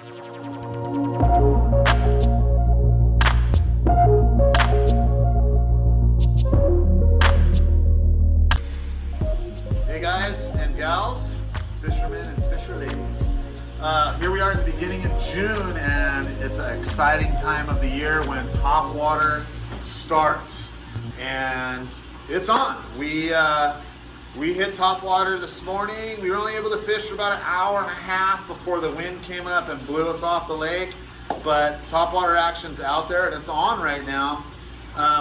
Hey guys and gals, fishermen and fisher ladies. Here we are at the beginning of June, and it's an exciting time of the year when top water starts, and it's on. We hit top water this morning. We were only able to fish for about an hour and a half before the wind came up and blew us off the lake, but top water action's out there and it's on right now.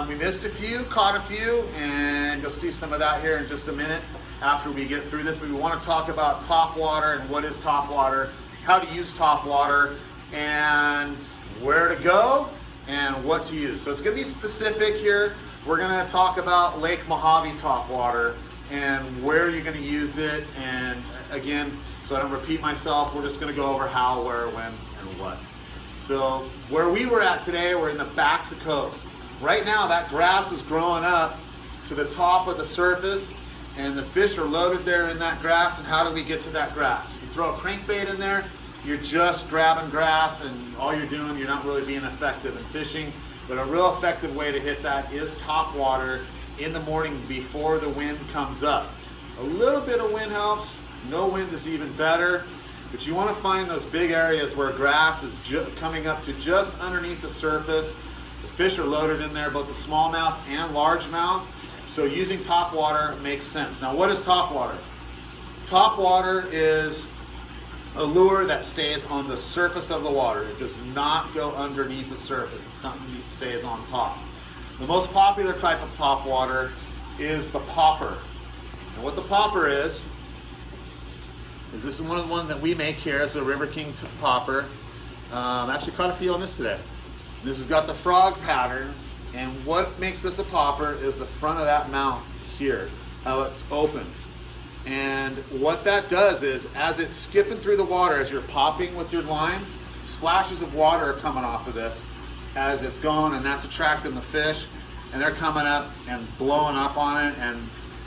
We missed a few, caught a few, and you'll see some of that here in just a minute after we get through this. But we want to talk about top water and what is top water, how to use top water, and where to go and what to use. So it's going to be specific here. We're going to talk about Lake Mohave top water and where you're going to use it. And again, so I don't repeat myself, we're just going to go over how, where, when, and what. So where we were at today, we're in the back to coves. Right now that grass is growing up to the top of the surface, and the fish are loaded there in that grass. And how do we get to that grass? You throw a crankbait in there, you're just grabbing grass, and all you're doing, you're not really being effective in fishing. But a real effective way to hit that is top water in the morning before the wind comes up. A little bit of wind helps, no wind is even better, but you want to find those big areas where grass is coming up to just underneath the surface. The fish are loaded in there, both the smallmouth and largemouth. So using top water makes sense. Now, what is top water? Top water is a lure that stays on the surface of the water. It does not go underneath the surface. It's something that stays on top. The most popular type of top water is the popper. And what the popper is this is one of the ones that we make here. It's a River King popper. Actually caught a few on this today. This has got the frog pattern. And what makes this a popper is the front of that mouth here, how it's open. And what that does is, as it's skipping through the water, as you're popping with your line, splashes of water are coming off of this as it's going, and that's attracting the fish. And they're coming up and blowing up on it. And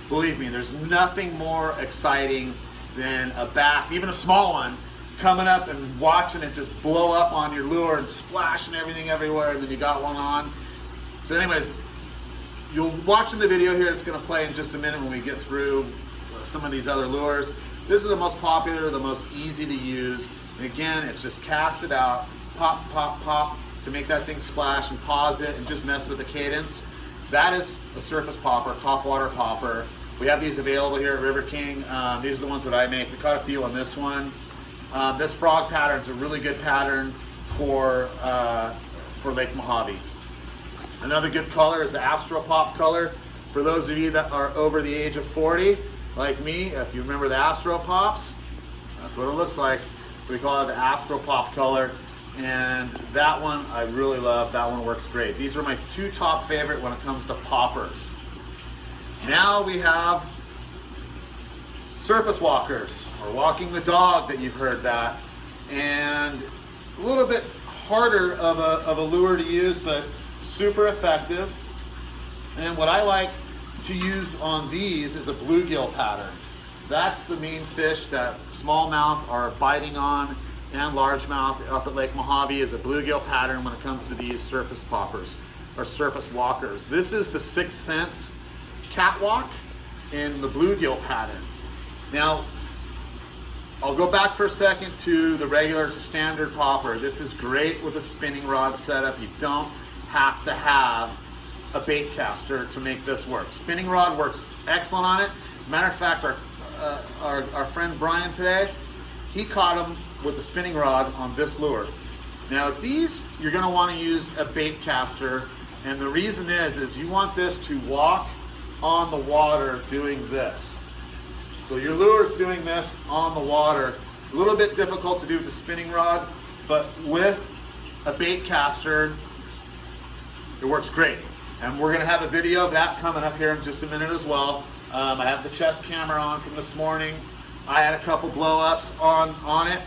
believe me, there's nothing more exciting than a bass, even a small one, coming up and watching it just blow up on your lure and splashing everything everywhere, and then you got one on. So anyways, you'll watching the video here. It's going to play in just a minute when we get through some of these other lures. This is the most popular, the most easy to use. And again, it's just cast it out, pop, pop, pop, to make that thing splash, and pause it and just mess with the cadence. That is a surface popper, top water popper. We have these available here at River King. These are the ones that I make. We caught a few on this one. This frog pattern is a really good pattern for Lake Mohave. Another good color is the Astro Pop color. For those of you that are over the age of 40, like me, if you remember the Astro Pops, that's what it looks like. We call it the Astro Pop color. And that one I really love. That one works great. These are my two top favorite when it comes to poppers. Now we have surface walkers, or walking the dog, that you've heard that. And a little bit harder of a lure to use, but super effective. And what I like to use on these is a bluegill pattern. That's the main fish that smallmouth are biting on, and largemouth up at Lake Mohave is a bluegill pattern when it comes to these surface poppers or surface walkers. This is the 6th Sense catwalk in the bluegill pattern. Now, I'll go back for a second to the regular standard popper. This is great with a spinning rod setup. You don't have to have a bait caster to make this work. Spinning rod works excellent on it. As a matter of fact, our friend Bryan today, he caught him with a spinning rod on this lure. Now these, you're going to want to use a bait caster, and the reason is you want this to walk on the water doing this. So your lure is doing this on the water. A little bit difficult to do with the spinning rod, but with a bait caster, it works great. And we're gonna have a video of that coming up here in just a minute as well. I have the chest camera on from this morning. I had a couple blow-ups on it.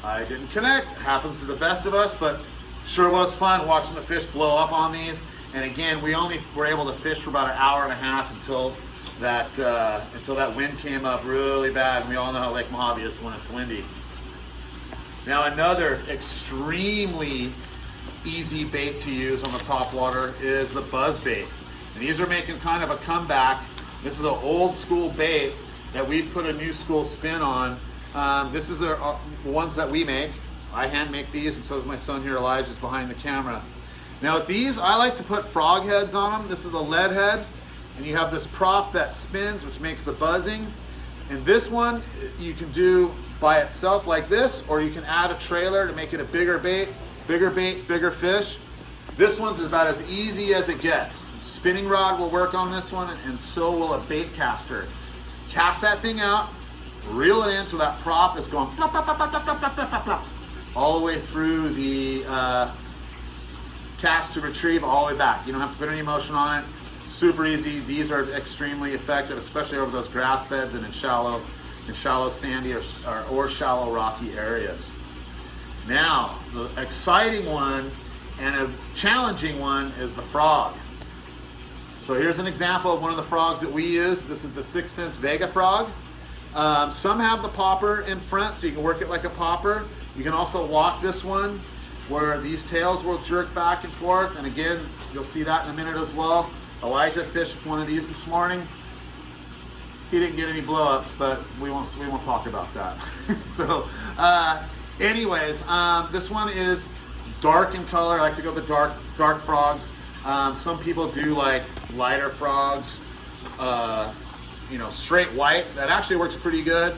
I didn't connect. It happens to the best of us, but sure was fun watching the fish blow up on these. And again, we only were able to fish for about an hour and a half until that wind came up really bad. And we all know how Lake Mohave is when it's windy. Now another extremely easy bait to use on the top water is the buzzbait. And these are making kind of a comeback. This is an old school bait that we've put a new school spin on. This is the ones that we make. I hand make these, and so does my son here, Elijah's behind the camera. Now with these, I like to put frog heads on them. This is the lead head, and you have this prop that spins, which makes the buzzing. And this one, you can do by itself like this, or you can add a trailer to make it a bigger bait, bigger fish. This one's about as easy as it gets. Spinning rod will work on this one, and so will a bait caster. Cast that thing out, reel it in till that prop is going plop, plop, plop, plop, plop, plop, plop, plop, all the way through the cast to retrieve, all the way back. You don't have to put any motion on it. Super easy. These are extremely effective, especially over those grass beds and in shallow sandy or shallow rocky areas. Now, the exciting one and a challenging one is the frog. So here's an example of one of the frogs that we use. This is the 6th Sense Vega frog. Some have the popper in front, so you can work it like a popper. You can also walk this one where these tails will jerk back and forth. And again, you'll see that in a minute as well. Elijah fished one of these this morning. He didn't get any blow-ups, but we won't talk about that. So anyways, this one is dark in color. I like to go with dark frogs. Some people do like lighter frogs, you know, straight white. That actually works pretty good.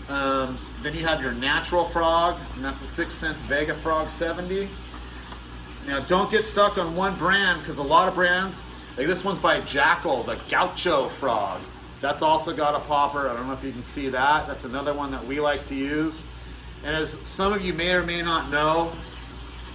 Then you have your natural frog, and that's the 6th Sense Vega Frog 70. Now don't get stuck on one brand, because a lot of brands, like this one's by Jackal, the Gaucho frog. That's also got a popper. I don't know if you can see that. That's another one that we like to use. And as some of you may or may not know,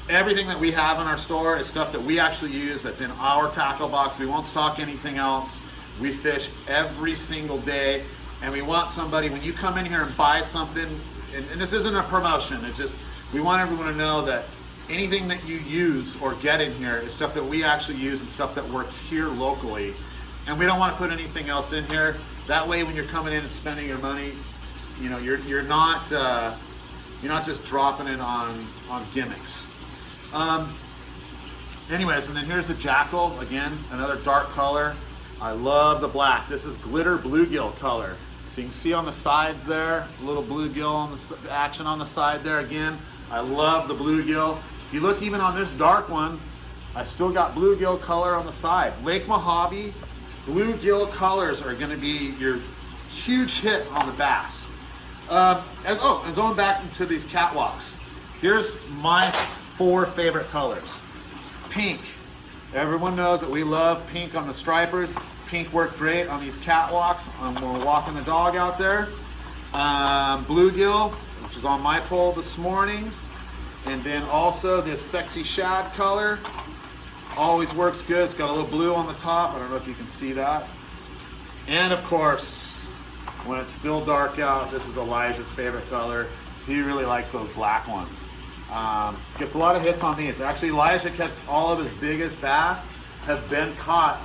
everything that we have in our store is stuff that we actually use that's in our tackle box. We won't stock anything else. We fish every single day, and we want somebody, when you come in here and buy something, and this isn't a promotion, it's just, we want everyone to know that anything that you use or get in here is stuff that we actually use and stuff that works here locally. And we don't want to put anything else in here. That way, when you're coming in and spending your money, you know, you're not just dropping it on gimmicks. Anyways, and then here's the Jackal, again, another dark color. I love the black. This is glitter bluegill color. So you can see on the sides there, a little bluegill on the action on the side there. Again, I love the bluegill. If you look even on this dark one, I still got bluegill color on the side. Lake Mohave, bluegill colors are gonna be your huge hit on the bass. And going back into these catwalks, here's my 4 favorite colors. Pink. Everyone knows that we love pink on the stripers. Pink worked great on these catwalks when we're walking the dog out there. Bluegill, which is on my pole this morning. And then also this sexy shad color. Always works good. It's got a little blue on the top. I don't know if you can see that. And of course, when it's still dark out, this is Elijah's favorite color. He really likes those black ones. Gets a lot of hits on these. Actually, Elijah catches all of his biggest bass have been caught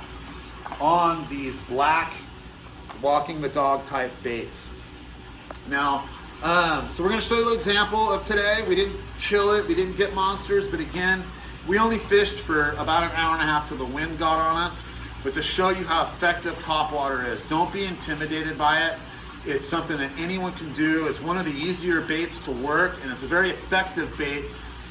on these black walking the dog type baits. Now, so we're going to show you a little example of today. We didn't kill it, we didn't get monsters, but again, we only fished for about an hour and a half till the wind got on us. But to show you how effective topwater is, don't be intimidated by it. It's something that anyone can do. It's one of the easier baits to work, and it's a very effective bait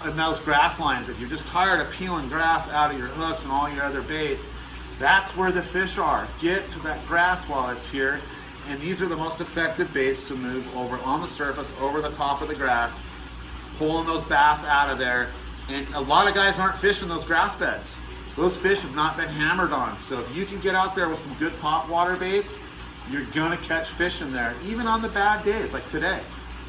in those grass lines. If you're just tired of peeling grass out of your hooks and all your other baits, that's where the fish are. Get to that grass while it's here, and these are the most effective baits to move over on the surface, over the top of the grass, pulling those bass out of there. And a lot of guys aren't fishing those grass beds. Those fish have not been hammered on. So if you can get out there with some good topwater baits, you're gonna catch fish in there, even on the bad days like today.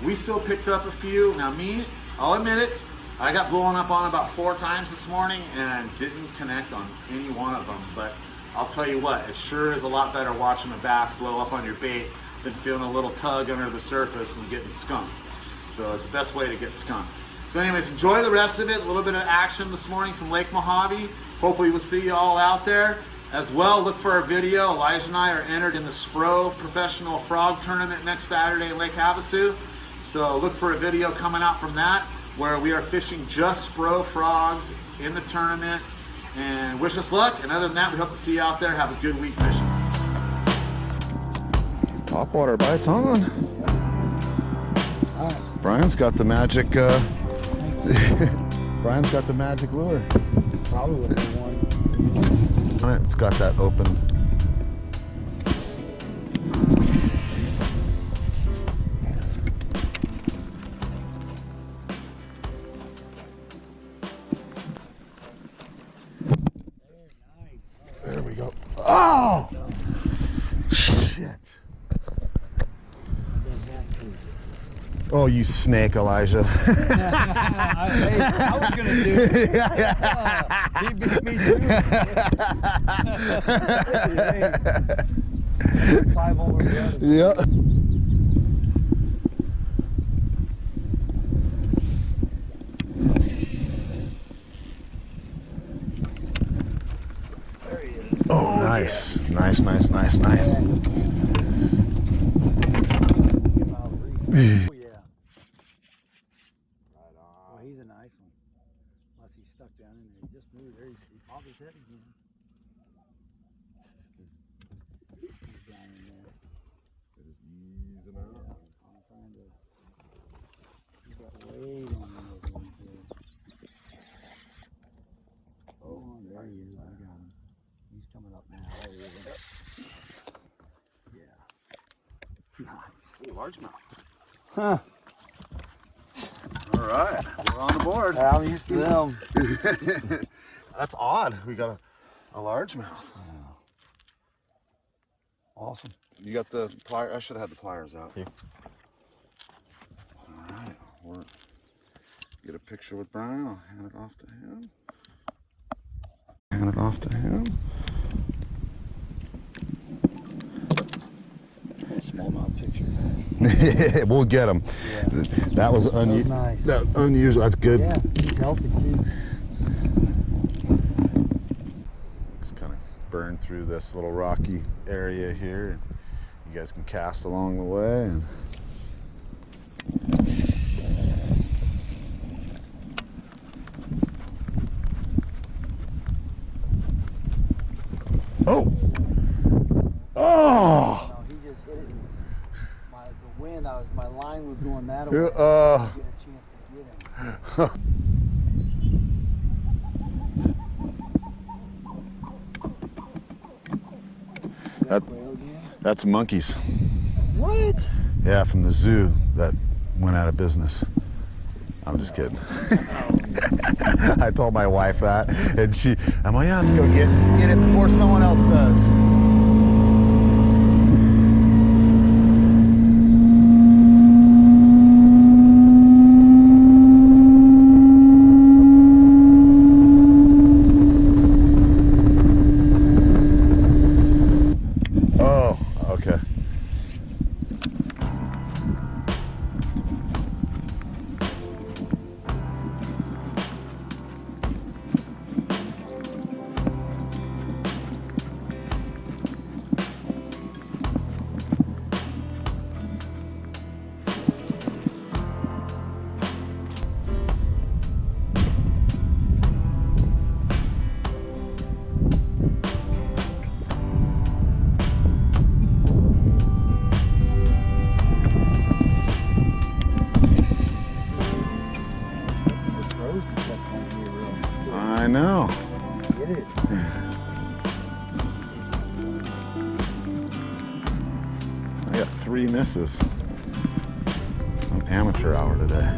We still picked up a few. Now me, I'll admit it, I got blown up on about 4 times this morning and didn't connect on any one of them. But I'll tell you what, it sure is a lot better watching a bass blow up on your bait than feeling a little tug under the surface and getting skunked. So it's the best way to get skunked. So anyways, enjoy the rest of it. A little bit of action this morning from Lake Mohave. Hopefully we'll see you all out there. As well, look for our video. Elijah and I are entered in the Spro Professional Frog Tournament next Saturday in Lake Havasu. So look for a video coming out from that where we are fishing just Spro frogs in the tournament. And wish us luck. And other than that, we hope to see you out there. Have a good week fishing. Topwater bites on. Brian's got the magic. Brian's got the magic lure. Probably the one. It's got that open. There we go. Oh! Shit. Oh, you snake, Elijah. I was gonna do it. He beat me too. 5 over together. Yeah. There he is. Oh, nice. Yeah. Nice. Oh, yeah. Right on. Oh, he's a nice one. Unless he's stuck down in there. He just moved there. He popped his head again. He's down in there. Just easing out. Yeah, I'm trying to. He's got weight on those ones there. Oh, there he is. I got him. He's coming up now. There he is. Yeah. Nice. Ooh, largemouth. Huh. All right, we're on the board. I'm used to them. That's odd. We got a largemouth. Yeah. Awesome. You got the pliers? I should have had the pliers out. Here. All right, we'll get a picture with Brian. I'll hand it off to him. Hand it off to him. Smallmouth picture. We'll get him. Yeah. That was nice. unusual. That's good. Yeah, he's healthy too. Just kind of burn through this little rocky area here. You guys can cast along the way. And oh! Oh! No, he just hit it. The wind, my line was going that way. Uh, I didn't get a chance to get him. That's monkeys. What? Yeah, from the zoo that went out of business. I'm just kidding. I told my wife that, and I'm like, yeah, let's go get it before someone else does. Oh, okay. I know. Get it. I got 3 misses. An amateur hour today.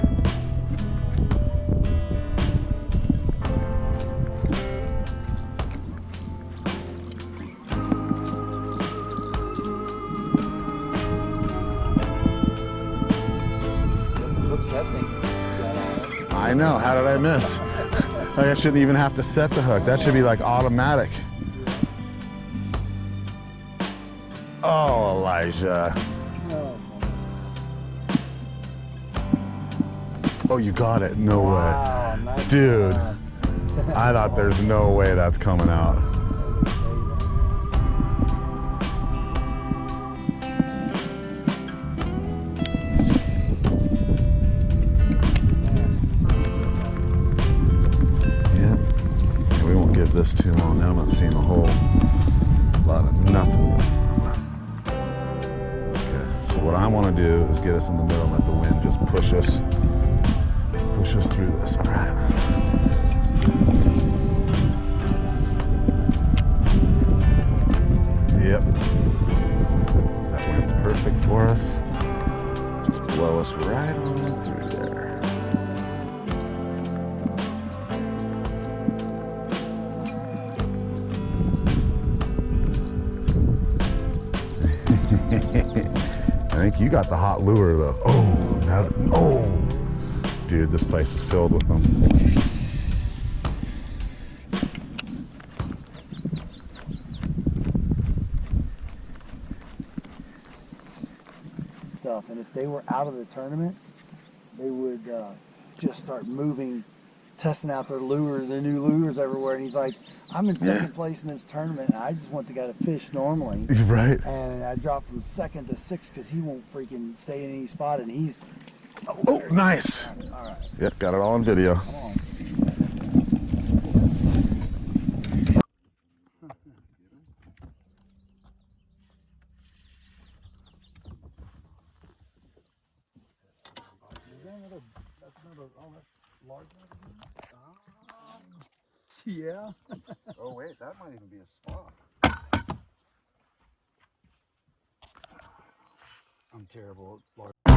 Looks that thing. I know. How did I miss? Like I shouldn't even have to set the hook. That should be like automatic. Oh, Elijah. Oh, you got it. No Wow, way. nice Dude, job. I thought there's no way that's coming out. this too long. Now I'm not seeing a whole lot of nothing. Okay, so what I want to do is get us in the middle and let the wind just push us through this. All right. Yep. That wind's perfect for us. Just blow us right on through there. I think you got the hot lure though. Oh, dude, this place is filled with them. Stuff, and if they were out of the tournament, they would just start moving, testing out their lures, their new lures everywhere. And he's like, I'm in second place in this tournament, and I just want the guy to fish normally. Right. And I dropped from second to sixth because he won't freaking stay in any spot, and he's... Oh, nice. All right. Yep, got it all on video. Come on. That's another largemouth. Yeah. Oh wait, that might even be a spot. I'm terrible at large.